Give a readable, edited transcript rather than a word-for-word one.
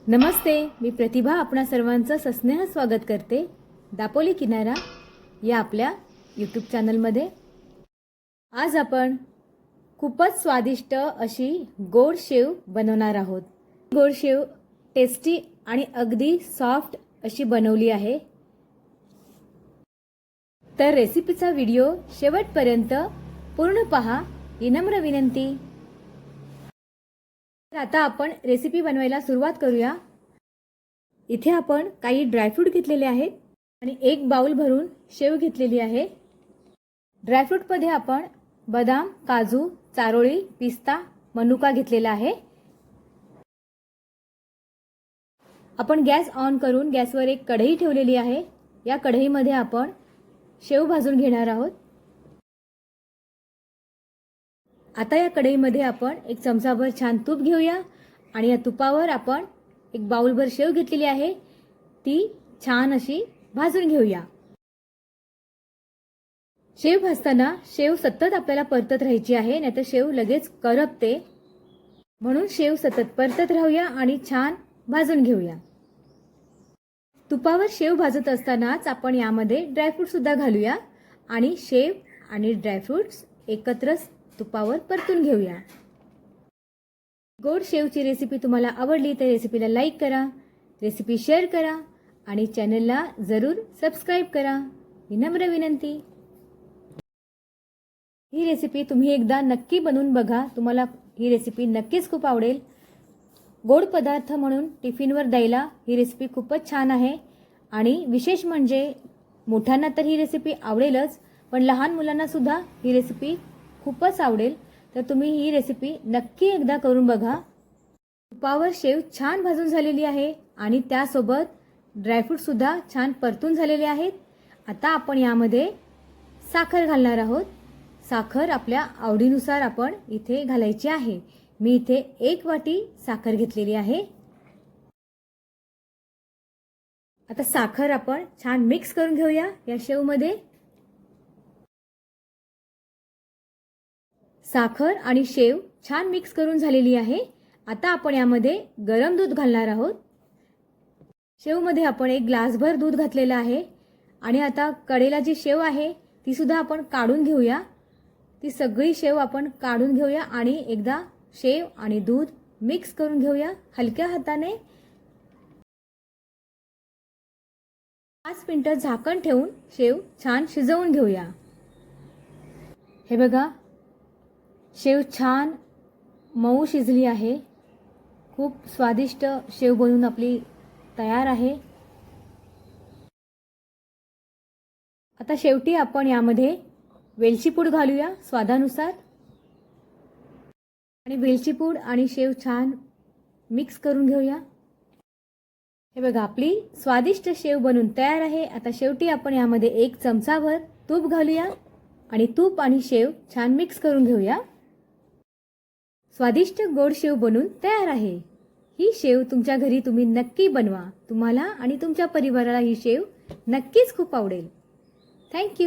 नमस्ते, मी प्रतिभा आपणा सर्वांचं सस्नेह स्वागत करते दापोली किनारा या आपल्या यूट्यूब चॅनलमध्ये। आज आपण खूपच स्वादिष्ट अशी गोड शेव बनवणार आहोत। गोड शेव टेस्टी आणि अगदी सॉफ्ट अशी बनवली आहे। तर रेसिपीचा व्हिडिओ शेवटपर्यंत पूर्ण पहा ही नम्र विनंती। तर आता आपण रेसिपी बनवायला सुरुवात करूया। इथे आपण काही ड्रायफ्रूट घेतलेले आहेत आणि एक बाउल भरून शेव घेतलेली आहे। ड्रायफ्रूट मध्ये आपण बदाम, काजू, चारोळी, पिस्ता, मनुका घेतलेला आहे। आपण गॅस ऑन करून गॅसवर एक कढई ठेवलेली आहे। या कढईमध्ये आपण शेव भाजून घेणार आहोत। आता या कढईमध्ये आपण एक चमचाभर छान तूप घेऊया आणि या तुपावर आपण एक बाउलभर शेव घेतलेली आहे, ती छान अशी भाजून घेऊया। शेव भाजताना शेव सतत आपल्याला परतत राहायची आहे, नाहीतर शेव लगेच करपते। म्हणून शेव सतत परतत राहूया आणि छान भाजून घेऊया। तुपावर शेव भाजत असतानाच आपण यामध्ये ड्रायफ्रूट सुद्धा घालूया आणि शेव आणि ड्रायफ्रूट्स एकत्र तुपावर परतून घेऊया। गोड शेवची रेसिपी तुम्हाला आवडली तर रेसिपीला लाईक करा, रेसिपी शेअर करा आणि चॅनलला जरूर सबस्क्राइब करा ही नम्र विनंती। ही रेसिपी तुम्ही एकदा नक्की बनवून बघा, तुम्हाला ही रेसिपी नक्कीच खूप आवडेल। गोड पदार्थ म्हणून टिफिनवर द्यायला ही रेसिपी खूपच छान आहे आणि विशेष म्हणजे मोठ्यांना तर ही रेसिपी आवडेलच, पण लहान मुलांना सुद्धा ही रेसिपी खूपच आवडेल। तर तुम्ही ही रेसिपी नक्की एकदा करून बघा। तुपावर शेव छान भाजून झालेली आहे आणि त्यासोबत ड्रायफ्रूट सुद्धा छान परतून झालेले आहेत। आता आपण यामध्ये साखर घालणार आहोत। साखर आपल्या आवडीनुसार आपण इथे घालायची आहे। मी इथे 1 वाटी साखर घेतलेली आहे। आता साखर आपण छान मिक्स करून घेऊया या शेवमध्ये। साखर आणि शेव छान मिक्स करून झालेली आहे। आता आपण यामध्ये गरम दूध घालणार आहोत। शेवमध्ये आपण 1 ग्लासभर दूध घातलेलं आहे आणि आता कढईला जी शेव आहे ती सुद्धा आपण काढून घेऊया। ती सगळी शेव आपण काढून घेऊया आणि एकदा शेव आणि दूध मिक्स करून घेऊया हलक्या हाताने। 5 मिनिटं झाकण ठेवून शेव छान शिजवून घेऊया। हे बघा, शेव छान मऊ शिजली आहे। खूप स्वादिष्ट शेव बनवून आपली तयार आहे। आता शेवटी आपण यामध्ये वेलची पूड घालूया स्वादानुसार आणि वेलची पूड आणि शेव छान मिक्स करून घेऊया। हे बघा, आपली स्वादिष्ट शेव बनवून तयार आहे। आता शेवटी आपण यामध्ये 1 चमचाभर तूप घालूया आणि तूप आणि शेव छान मिक्स करून घेऊया। स्वादिष्ट गोड शेव बनून तयार आहे। ही शेव तुमच्या घरी तुम्ही नक्की बनवा। तुम्हाला आणि तुमच्या परिवाराला ही शेव नक्कीच खूप आवडेल। Thank you.